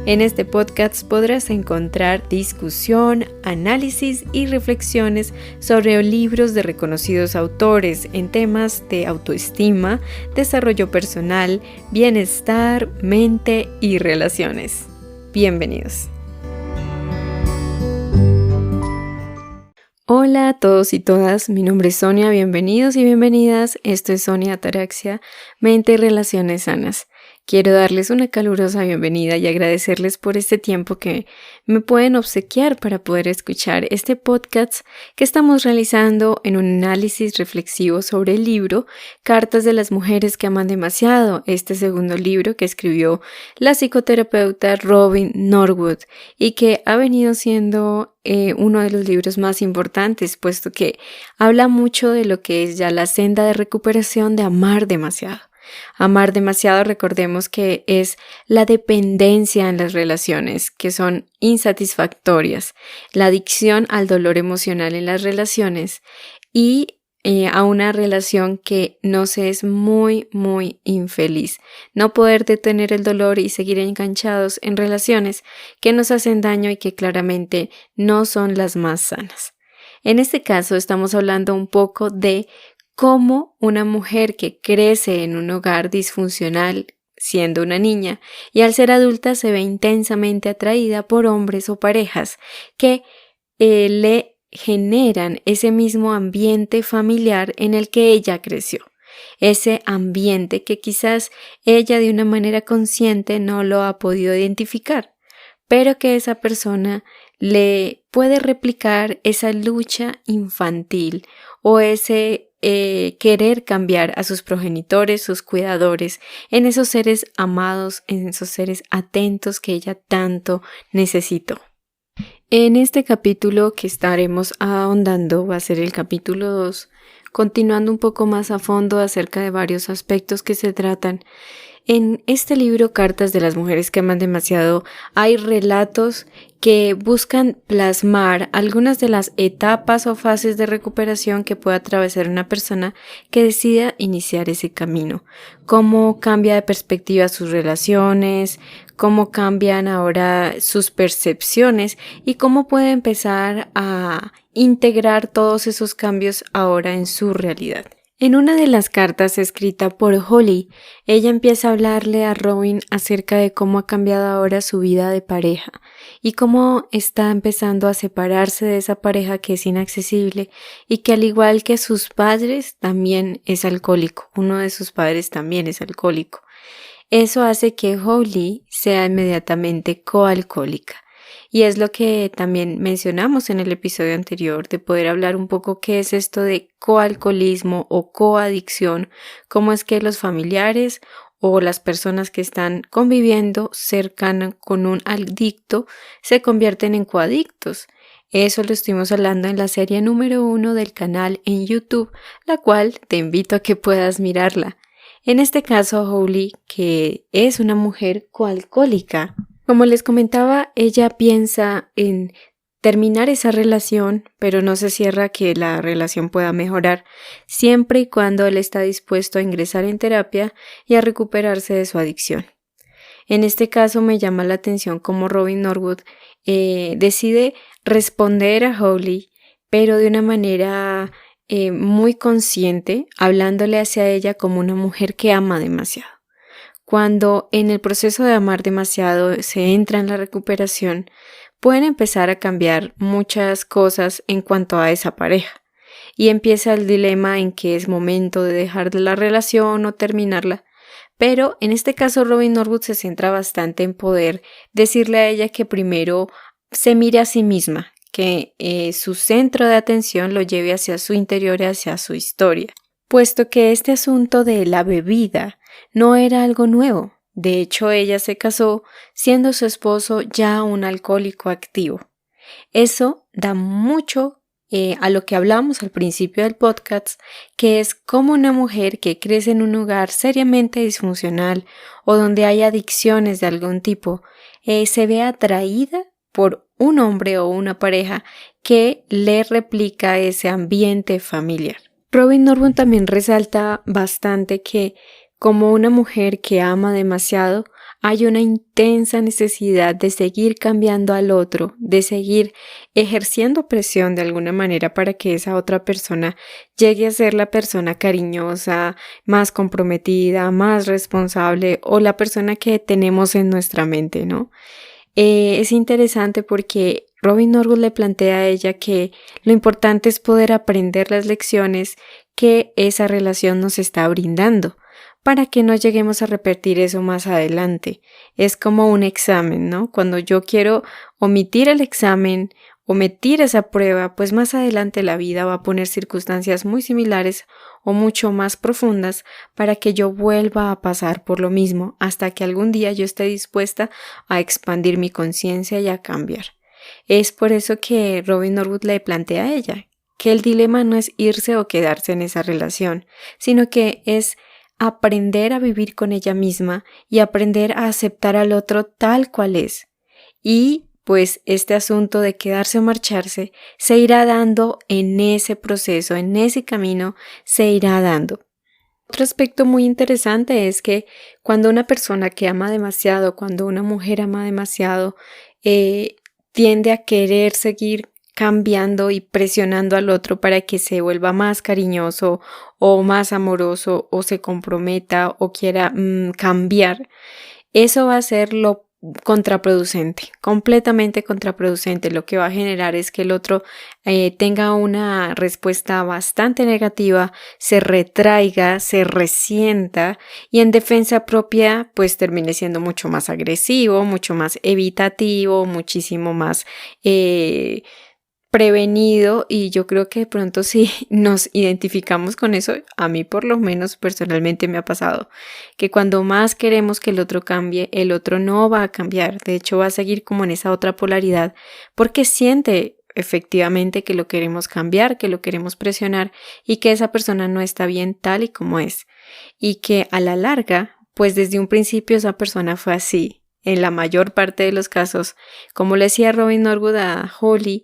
En este podcast podrás encontrar discusión, análisis y reflexiones sobre libros de reconocidos autores en temas de autoestima, desarrollo personal, bienestar, mente y relaciones. Bienvenidos. Hola a todos y todas, mi nombre es Sonia, bienvenidos y bienvenidas. Esto es Sonia Ataraxia, Mente y Relaciones Sanas. Quiero darles una calurosa bienvenida y agradecerles por este tiempo que me pueden obsequiar para poder escuchar este podcast que estamos realizando en un análisis reflexivo sobre el libro Cartas de las Mujeres que Aman Demasiado, este segundo libro que escribió la psicoterapeuta Robin Norwood y que ha venido siendo uno de los libros más importantes, puesto que habla mucho de lo que es ya la senda de recuperación de amar demasiado. Amar demasiado, recordemos que es la dependencia en las relaciones que son insatisfactorias, la adicción al dolor emocional en las relaciones y a una relación que nos es muy infeliz. No poder detener el dolor y seguir enganchados en relaciones que nos hacen daño y que claramente no son las más sanas. En este caso estamos hablando un poco de cómo una mujer que crece en un hogar disfuncional siendo una niña y al ser adulta se ve intensamente atraída por hombres o parejas que le generan ese mismo ambiente familiar en el que ella creció. Ese ambiente que quizás ella de una manera consciente no lo ha podido identificar, pero que esa persona le puede replicar esa lucha infantil o ese querer cambiar a sus progenitores, sus cuidadores, en esos seres amados, en esos seres atentos que ella tanto necesitó. En este capítulo que estaremos ahondando va a ser el capítulo 2, continuando un poco más a fondo acerca de varios aspectos que se tratan. En este libro, Cartas de las Mujeres que Aman Demasiado, hay relatos que buscan plasmar algunas de las etapas o fases de recuperación que puede atravesar una persona que decida iniciar ese camino. Cómo cambia de perspectiva sus relaciones, cómo cambian ahora sus percepciones y cómo puede empezar a integrar todos esos cambios ahora en su realidad. En una de las cartas escrita por Holly, ella empieza a hablarle a Robin acerca de cómo ha cambiado ahora su vida de pareja y cómo está empezando a separarse de esa pareja que es inaccesible y que al igual que sus padres también es alcohólico. Uno de sus padres también es alcohólico. Eso hace que Holly sea inmediatamente coalcohólica. Y es lo que también mencionamos en el episodio anterior, de poder hablar un poco qué es esto de coalcoholismo o coadicción, cómo es que los familiares o las personas que están conviviendo cercana con un adicto se convierten en coadictos. Eso lo estuvimos hablando en la serie número 1 del canal en YouTube, la cual te invito a que puedas mirarla. En este caso, Holly, que es una mujer coalcohólica, como les comentaba, ella piensa en terminar esa relación, pero no se cierra que la relación pueda mejorar, siempre y cuando él está dispuesto a ingresar en terapia y a recuperarse de su adicción. En este caso me llama la atención cómo Robin Norwood decide responder a Holly, pero de una manera muy consciente, hablándole hacia ella como una mujer que ama demasiado. Cuando en el proceso de amar demasiado se entra en la recuperación, pueden empezar a cambiar muchas cosas en cuanto a esa pareja. Y empieza el dilema en que es momento de dejar la relación o terminarla. Pero en este caso Robin Norwood se centra bastante en poder decirle a ella que primero se mire a sí misma, que su centro de atención lo lleve hacia su interior y hacia su historia. Puesto que este asunto de la bebida no era algo nuevo. De hecho, ella se casó siendo su esposo ya un alcohólico activo. Eso da mucho a lo que hablamos al principio del podcast, que es como una mujer que crece en un hogar seriamente disfuncional o donde hay adicciones de algún tipo, se ve atraída por un hombre o una pareja que le replica ese ambiente familiar. Robin Norwood también resalta bastante que como una mujer que ama demasiado, hay una intensa necesidad de seguir cambiando al otro, de seguir ejerciendo presión de alguna manera para que esa otra persona llegue a ser la persona cariñosa, más comprometida, más responsable o la persona que tenemos en nuestra mente, ¿no? Es interesante porque Robin Norwood le plantea a ella que lo importante es poder aprender las lecciones que esa relación nos está brindando para que no lleguemos a repetir eso más adelante. Es como un examen, ¿no? Cuando yo quiero omitir el examen, omitir esa prueba, pues más adelante la vida va a poner circunstancias muy similares o mucho más profundas para que yo vuelva a pasar por lo mismo hasta que algún día yo esté dispuesta a expandir mi conciencia y a cambiar. Es por eso que Robin Norwood le plantea a ella que el dilema no es irse o quedarse en esa relación, sino que es aprender a vivir con ella misma y aprender a aceptar al otro tal cual es. Y pues este asunto de quedarse o marcharse se irá dando en ese proceso, en ese camino se irá dando. Otro aspecto muy interesante es que cuando una persona que ama demasiado, cuando una mujer ama demasiado, tiende a querer seguir cambiando y presionando al otro para que se vuelva más cariñoso o más amoroso o se comprometa o quiera cambiar, eso va a ser lo contraproducente, completamente contraproducente. Lo que va a generar es que el otro tenga una respuesta bastante negativa, se retraiga, se resienta y en defensa propia pues termine siendo mucho más agresivo, mucho más evitativo, muchísimo más prevenido, y yo creo que de pronto si nos identificamos con eso, a mí por lo menos personalmente me ha pasado, que cuando más queremos que el otro cambie, el otro no va a cambiar, de hecho va a seguir como en esa otra polaridad, porque siente efectivamente que lo queremos cambiar, que lo queremos presionar y que esa persona no está bien tal y como es, y que a la larga, pues desde un principio esa persona fue así, en la mayor parte de los casos, como le decía Robin Norwood a Holly,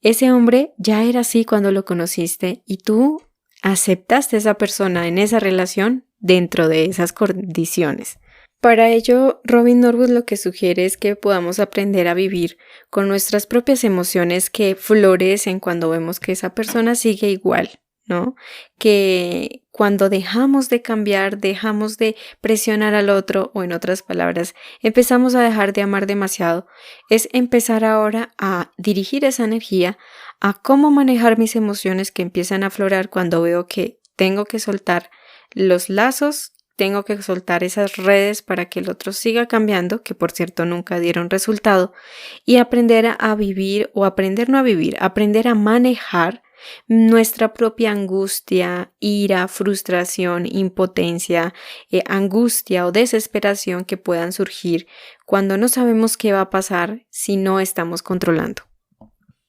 ese hombre ya era así cuando lo conociste y tú aceptaste a esa persona en esa relación dentro de esas condiciones. Para ello, Robin Norwood lo que sugiere es que podamos aprender a vivir con nuestras propias emociones que florecen cuando vemos que esa persona sigue igual, ¿no? Que cuando dejamos de cambiar, dejamos de presionar al otro, o en otras palabras, empezamos a dejar de amar demasiado, es empezar ahora a dirigir esa energía a cómo manejar mis emociones que empiezan a aflorar cuando veo que tengo que soltar los lazos, tengo que soltar esas redes para que el otro siga cambiando, que por cierto nunca dieron resultado, y aprender a vivir, o aprender no a vivir, aprender a manejar nuestra propia angustia, ira, frustración, impotencia, angustia o desesperación que puedan surgir cuando no sabemos qué va a pasar si no estamos controlando.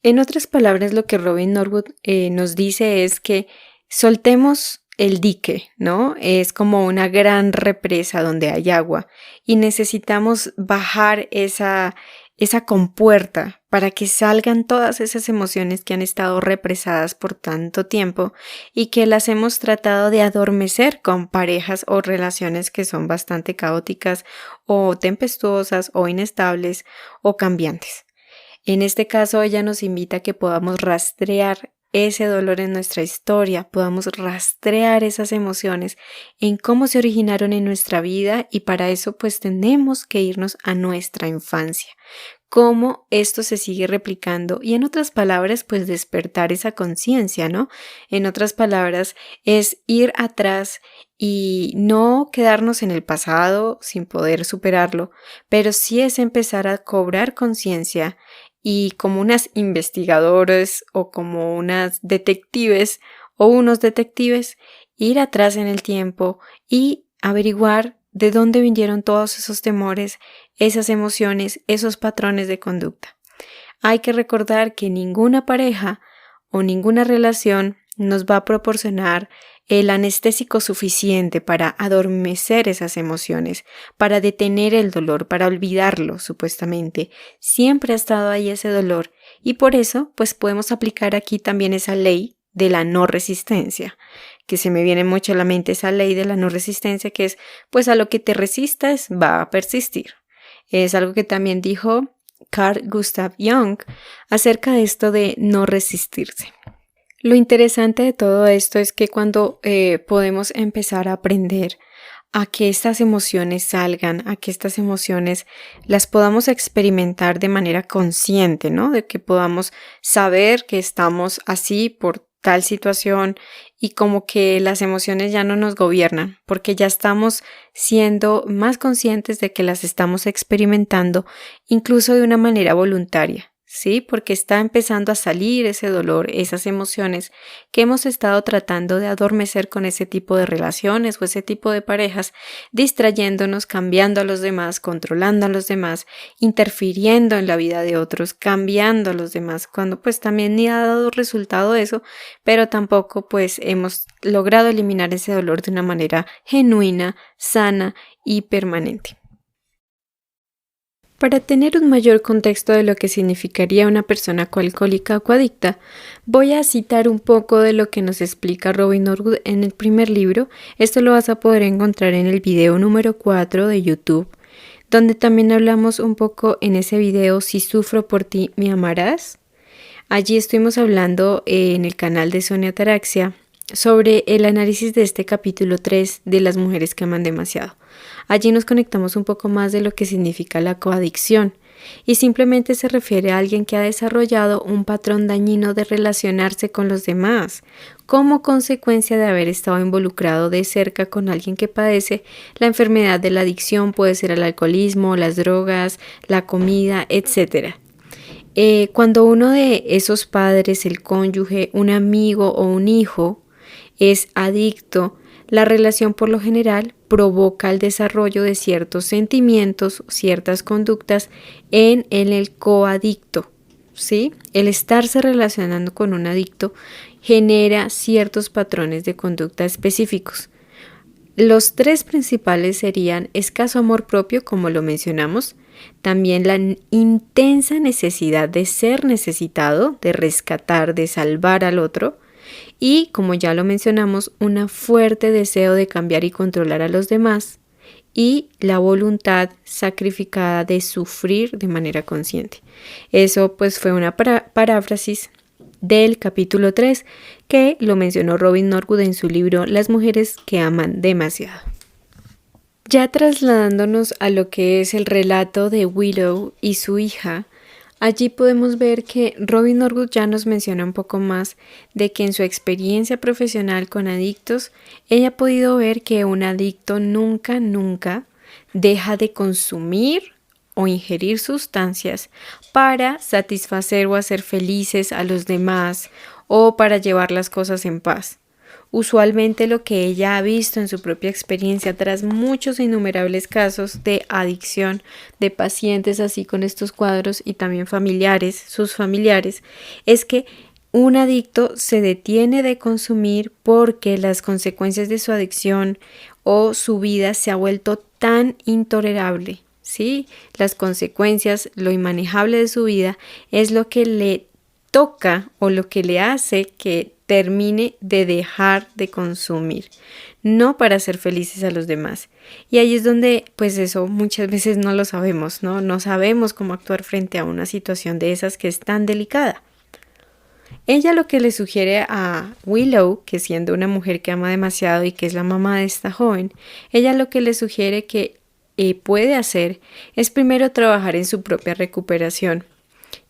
En otras palabras, lo que Robin Norwood nos dice es que soltemos el dique, ¿no? Es como una gran represa donde hay agua y necesitamos bajar esa compuerta para que salgan todas esas emociones que han estado represadas por tanto tiempo y que las hemos tratado de adormecer con parejas o relaciones que son bastante caóticas o tempestuosas o inestables o cambiantes. En este caso, ella nos invita a que podamos rastrear ese dolor en nuestra historia, podamos rastrear esas emociones en cómo se originaron en nuestra vida, y para eso pues tenemos que irnos a nuestra infancia, cómo esto se sigue replicando y en otras palabras pues despertar esa conciencia, ¿no? En otras palabras es ir atrás y no quedarnos en el pasado sin poder superarlo, pero sí es empezar a cobrar conciencia y como unas investigadoras o como unas detectives o unos detectives, ir atrás en el tiempo y averiguar de dónde vinieron todos esos temores, esas emociones, esos patrones de conducta. Hay que recordar que ninguna pareja o ninguna relación nos va a proporcionar el anestésico suficiente para adormecer esas emociones, para detener el dolor, para olvidarlo supuestamente. Siempre ha estado ahí ese dolor y por eso pues podemos aplicar aquí también esa ley de la no resistencia, que se me viene mucho a la mente esa ley de la no resistencia, que es, pues a lo que te resistas va a persistir. Es algo que también dijo Carl Gustav Jung acerca de esto de no resistirse. Lo interesante de todo esto es que cuando podemos empezar a aprender a que estas emociones salgan, a que estas emociones las podamos experimentar de manera consciente, ¿no? De que podamos saber que estamos así por tal situación y como que las emociones ya no nos gobiernan, porque ya estamos siendo más conscientes de que las estamos experimentando, incluso de una manera voluntaria. ¿Sí? Porque está empezando a salir ese dolor, esas emociones que hemos estado tratando de adormecer con ese tipo de relaciones o ese tipo de parejas, distrayéndonos, cambiando a los demás, controlando a los demás, interfiriendo en la vida de otros, cambiando a los demás, cuando pues también ni ha dado resultado eso, pero tampoco pues hemos logrado eliminar ese dolor de una manera genuina, sana y permanente. Para tener un mayor contexto de lo que significaría una persona coalcohólica o coadicta, voy a citar un poco de lo que nos explica Robin Norwood en el primer libro. Esto lo vas a poder encontrar en el video número 4 de YouTube, donde también hablamos un poco en ese video Si sufro por ti, me amarás. Allí estuvimos hablando en el canal de Sonia Ataraxia sobre el análisis de este capítulo 3 de las mujeres que aman demasiado. Allí nos conectamos un poco más de lo que significa la coadicción y simplemente se refiere a alguien que ha desarrollado un patrón dañino de relacionarse con los demás como consecuencia de haber estado involucrado de cerca con alguien que padece la enfermedad de la adicción, puede ser el alcoholismo, las drogas, la comida, etc. Cuando uno de esos padres, el cónyuge, un amigo o un hijo es adicto, la relación por lo general provoca el desarrollo de ciertos sentimientos, ciertas conductas en el coadicto, ¿sí? El estarse relacionando con un adicto genera ciertos patrones de conducta específicos. Los 3 principales serían escaso amor propio, como lo mencionamos, también la intensa necesidad de ser necesitado, de rescatar, de salvar al otro, y, como ya lo mencionamos, un fuerte deseo de cambiar y controlar a los demás y la voluntad sacrificada de sufrir de manera consciente. Eso pues fue una paráfrasis del capítulo 3 que lo mencionó Robin Norwood en su libro Las mujeres que aman demasiado. Ya trasladándonos a lo que es el relato de Willow y su hija, allí podemos ver que Robin Norwood ya nos menciona un poco más de que en su experiencia profesional con adictos, ella ha podido ver que un adicto nunca deja de consumir o ingerir sustancias para satisfacer o hacer felices a los demás o para llevar las cosas en paz. Usualmente lo que ella ha visto en su propia experiencia tras muchos e innumerables casos de adicción de pacientes así con estos cuadros y también familiares, sus familiares, es que un adicto se detiene de consumir porque las consecuencias de su adicción o su vida se ha vuelto tan intolerable, ¿sí? Las consecuencias, lo inmanejable de su vida es lo que le toca o lo que le hace que termine de dejar de consumir, no para ser felices a los demás. Y ahí es donde, pues eso muchas veces no lo sabemos, ¿no? No sabemos cómo actuar frente a una situación de esas que es tan delicada. Ella lo que le sugiere a Willow, que siendo una mujer que ama demasiado y que es la mamá de esta joven, ella lo que le sugiere que puede hacer es primero trabajar en su propia recuperación.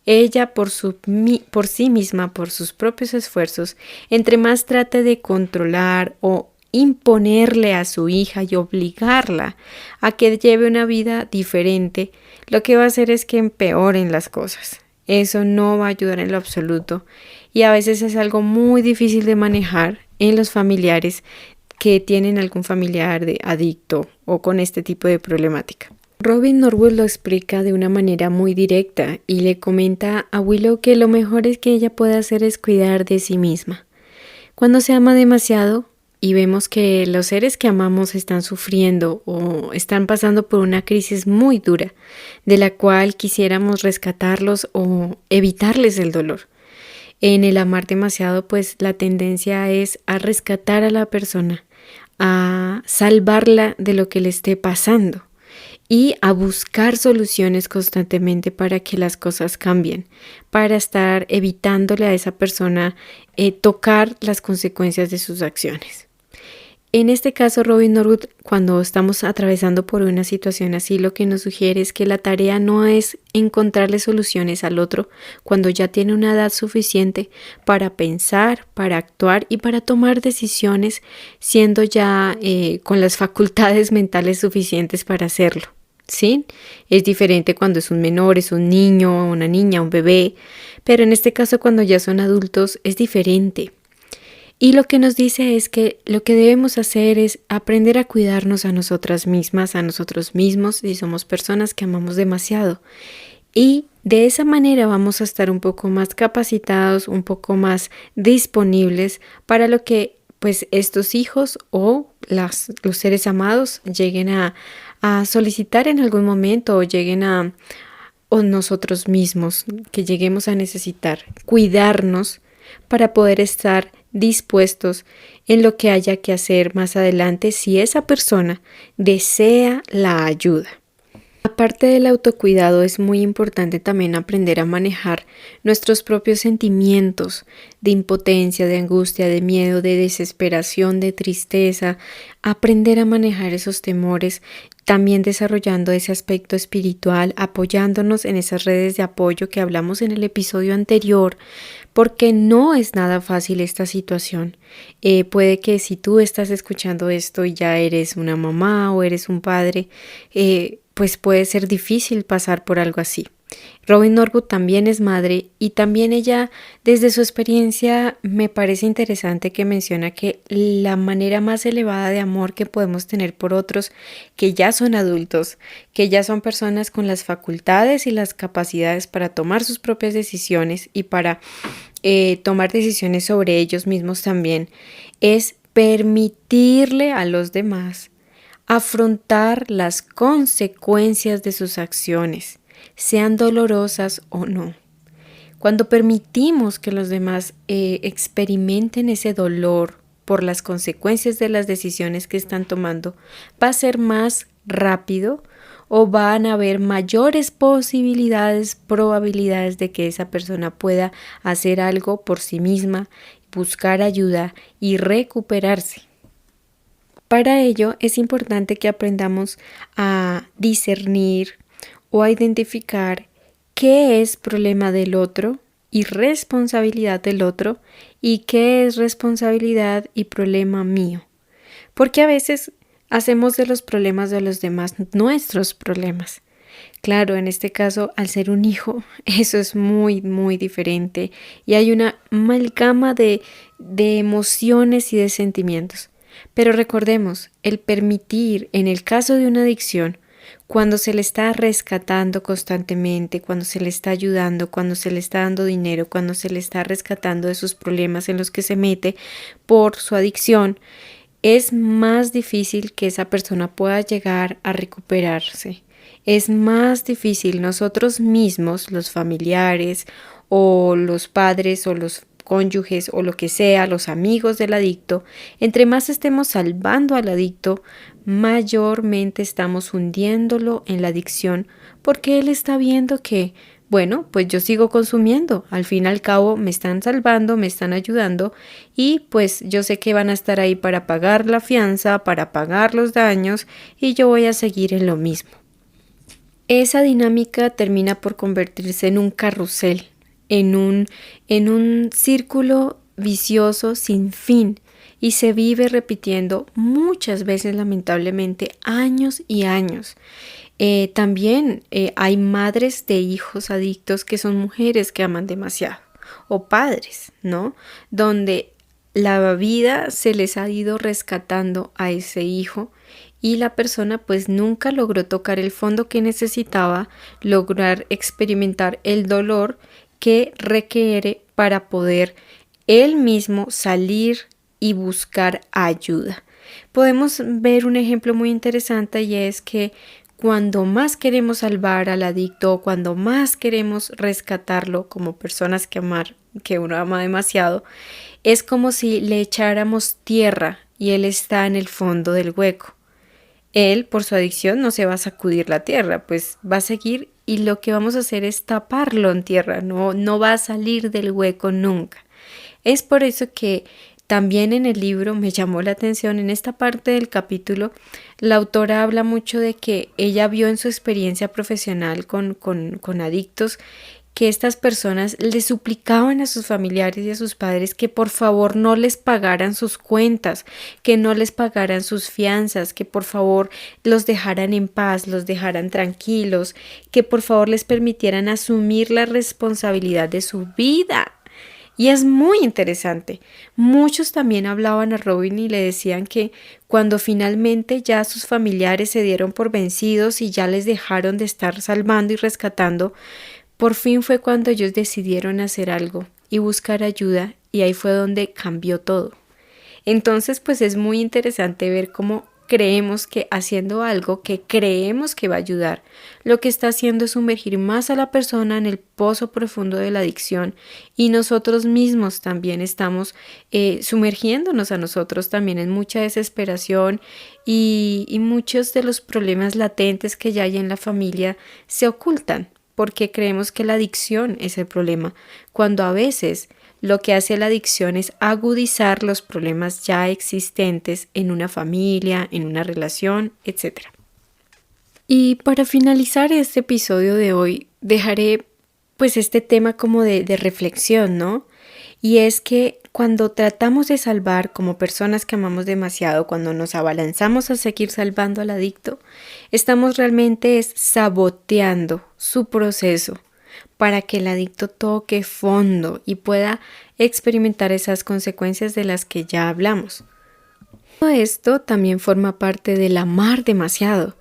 Ella por sí misma, por sus propios esfuerzos, entre más trate de controlar o imponerle a su hija y obligarla a que lleve una vida diferente, lo que va a hacer es que empeoren las cosas. Eso no va a ayudar en lo absoluto y a veces es algo muy difícil de manejar en los familiares que tienen algún familiar de adicto o con este tipo de problemática. Robin Norwood lo explica de una manera muy directa y le comenta a Willow que lo mejor es que ella puede hacer es cuidar de sí misma. Cuando se ama demasiado y vemos que los seres que amamos están sufriendo o están pasando por una crisis muy dura, de la cual quisiéramos rescatarlos o evitarles el dolor. En el amar demasiado, pues la tendencia es a rescatar a la persona, a salvarla de lo que le esté pasando y a buscar soluciones constantemente para que las cosas cambien, para estar evitándole a esa persona tocar las consecuencias de sus acciones. En este caso, Robin Norwood, cuando estamos atravesando por una situación así, lo que nos sugiere es que la tarea no es encontrarle soluciones al otro cuando ya tiene una edad suficiente para pensar, para actuar y para tomar decisiones, siendo ya con las facultades mentales suficientes para hacerlo. ¿Sí? Es diferente cuando es un menor, es un niño, una niña, un bebé, pero en este caso cuando ya son adultos es diferente. Y lo que nos dice es que lo que debemos hacer es aprender a cuidarnos a nosotras mismas, a nosotros mismos, y somos personas que amamos demasiado. Y de esa manera vamos a estar un poco más capacitados, un poco más disponibles para lo que pues estos hijos o los seres amados lleguen a solicitar en algún momento o lleguen o nosotros mismos que lleguemos a necesitar cuidarnos para poder estar dispuestos en lo que haya que hacer más adelante si esa persona desea la ayuda. Aparte del autocuidado, es muy importante también aprender a manejar nuestros propios sentimientos de impotencia, de angustia, de miedo, de desesperación, de tristeza, aprender a manejar esos temores, también desarrollando ese aspecto espiritual, apoyándonos en esas redes de apoyo que hablamos en el episodio anterior, porque no es nada fácil esta situación. Puede que si tú estás escuchando esto y ya eres una mamá o eres un padre, pues puede ser difícil pasar por algo así. Robin Norwood también es madre y también ella, desde su experiencia, me parece interesante que menciona que la manera más elevada de amor que podemos tener por otros que ya son adultos, que ya son personas con las facultades y las capacidades para tomar sus propias decisiones y para tomar decisiones sobre ellos mismos también, es permitirle a los demás afrontar las consecuencias de sus acciones, sean dolorosas o no. Cuando permitimos que los demás experimenten ese dolor por las consecuencias de las decisiones que están tomando, va a ser más rápido o van a haber mayores probabilidades de que esa persona pueda hacer algo por sí misma, buscar ayuda y recuperarse. Para ello es importante que aprendamos a discernir o a identificar qué es problema del otro y responsabilidad del otro y qué es responsabilidad y problema mío. Porque a veces hacemos de los problemas de los demás nuestros problemas. Claro, en este caso, al ser un hijo, eso es muy, muy diferente y hay una amalgama de emociones y de sentimientos. Pero recordemos, el permitir, en el caso de una adicción, cuando se le está rescatando constantemente, cuando se le está ayudando, cuando se le está dando dinero, cuando se le está rescatando de sus problemas en los que se mete por su adicción, es más difícil que esa persona pueda llegar a recuperarse. Es más difícil nosotros mismos, los familiares o los padres o los cónyuges o lo que sea, los amigos del adicto, entre más estemos salvando al adicto, mayormente estamos hundiéndolo en la adicción porque él está viendo que, bueno, pues yo sigo consumiendo, al fin y al cabo me están salvando, me están ayudando y pues yo sé que van a estar ahí para pagar la fianza, para pagar los daños y yo voy a seguir en lo mismo. Esa dinámica termina por convertirse en un carrusel, en un círculo vicioso sin fin y se vive repitiendo muchas veces lamentablemente años y años. También hay madres de hijos adictos que son mujeres que aman demasiado o padres, ¿no? Donde la vida se les ha ido rescatando a ese hijo y la persona pues nunca logró tocar el fondo que necesitaba, lograr experimentar el dolor que requiere para poder él mismo salir y buscar ayuda. Podemos ver un ejemplo muy interesante y es que cuando más queremos salvar al adicto, cuando más queremos rescatarlo como personas que que uno ama demasiado, es como si le echáramos tierra y él está en el fondo del hueco. Él, por su adicción, no se va a sacudir la tierra, pues va a seguir y lo que vamos a hacer es taparlo en tierra, no va a salir del hueco nunca. Es por eso que también en el libro me llamó la atención, en esta parte del capítulo, la autora habla mucho de que ella vio en su experiencia profesional con adictos que estas personas le suplicaban a sus familiares y a sus padres que por favor no les pagaran sus cuentas, que no les pagaran sus fianzas, que por favor los dejaran en paz, los dejaran tranquilos, que por favor les permitieran asumir la responsabilidad de su vida. Y es muy interesante. Muchos también hablaban a Robin y le decían que cuando finalmente ya sus familiares se dieron por vencidos y ya les dejaron de estar salvando y rescatando, por fin fue cuando ellos decidieron hacer algo y buscar ayuda, y ahí fue donde cambió todo. Entonces, pues es muy interesante ver cómo creemos que haciendo algo que creemos que va a ayudar, lo que está haciendo es sumergir más a la persona en el pozo profundo de la adicción, y nosotros mismos también estamos sumergiéndonos a nosotros también en mucha desesperación y muchos de los problemas latentes que ya hay en la familia se ocultan porque creemos que la adicción es el problema, cuando a veces lo que hace la adicción es agudizar los problemas ya existentes en una familia, en una relación, etc. Y para finalizar este episodio de hoy, dejaré pues este tema como de reflexión, ¿no? Y es que cuando tratamos de salvar como personas que amamos demasiado, cuando nos abalanzamos a seguir salvando al adicto, estamos realmente saboteando su proceso para que el adicto toque fondo y pueda experimentar esas consecuencias de las que ya hablamos. Todo esto también forma parte del amar demasiado.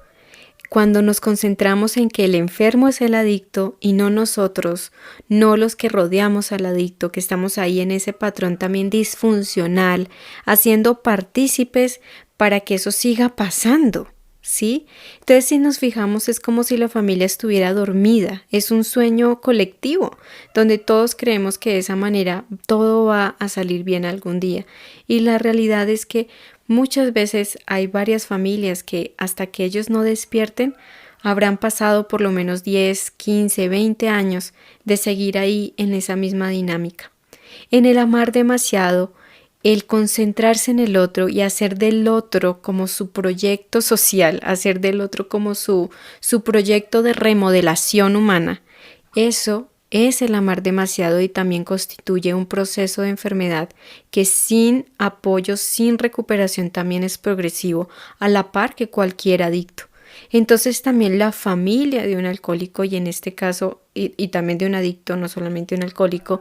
Cuando nos concentramos en que el enfermo es el adicto y no nosotros, no los que rodeamos al adicto, que estamos ahí en ese patrón también disfuncional, haciendo partícipes para que eso siga pasando, ¿sí? Entonces, si nos fijamos, es como si la familia estuviera dormida, es un sueño colectivo, donde todos creemos que de esa manera todo va a salir bien algún día. Y la realidad es que muchas veces hay varias familias que hasta que ellos no despierten, habrán pasado por lo menos 10, 15, 20 años de seguir ahí en esa misma dinámica. En el amar demasiado, el concentrarse en el otro y hacer del otro como su proyecto social, hacer del otro como su proyecto de remodelación humana, eso es el amar demasiado y también constituye un proceso de enfermedad que sin apoyo, sin recuperación también es progresivo, a la par que cualquier adicto. Entonces también la familia de un alcohólico, y en este caso y también de un adicto, no solamente un alcohólico,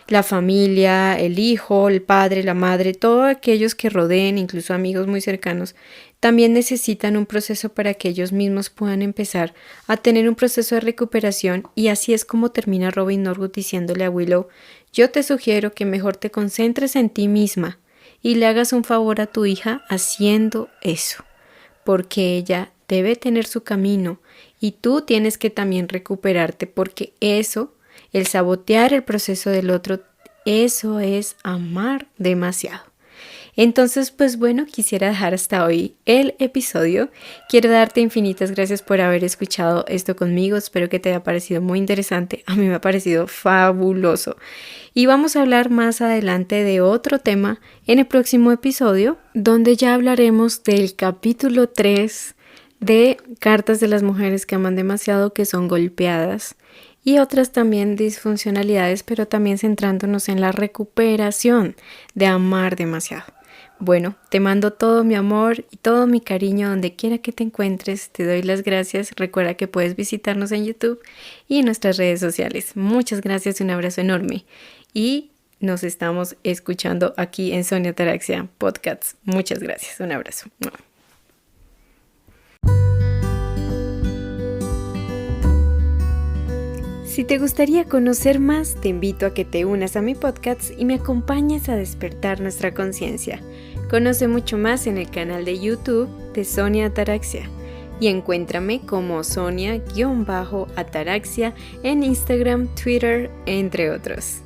la familia, el hijo, el padre, la madre, todos aquellos que rodeen, incluso amigos muy cercanos, también necesitan un proceso para que ellos mismos puedan empezar a tener un proceso de recuperación, y así es como termina Robin Norwood diciéndole a Willow: yo te sugiero que mejor te concentres en ti misma y le hagas un favor a tu hija haciendo eso, porque ella debe tener su camino y tú tienes que también recuperarte, porque eso, el sabotear el proceso del otro, eso es amar demasiado. Entonces, pues bueno, quisiera dejar hasta hoy el episodio. Quiero darte infinitas gracias por haber escuchado esto conmigo. Espero que te haya parecido muy interesante. A mí me ha parecido fabuloso. Y vamos a hablar más adelante de otro tema en el próximo episodio, donde ya hablaremos del capítulo 3 de Cartas de las mujeres que aman demasiado, que son golpeadas, y otras también disfuncionalidades, pero también centrándonos en la recuperación de amar demasiado. Bueno, te mando todo mi amor y todo mi cariño donde quiera que te encuentres. Te doy las gracias. Recuerda que puedes visitarnos en YouTube y en nuestras redes sociales. Muchas gracias y un abrazo enorme. Y nos estamos escuchando aquí en Sonia Ataraxia Podcasts. Muchas gracias. Un abrazo. Si te gustaría conocer más, te invito a que te unas a mi podcast y me acompañes a despertar nuestra conciencia. Conoce mucho más en el canal de YouTube de Sonia Ataraxia y encuéntrame como Sonia-Ataraxia en Instagram, Twitter, entre otros.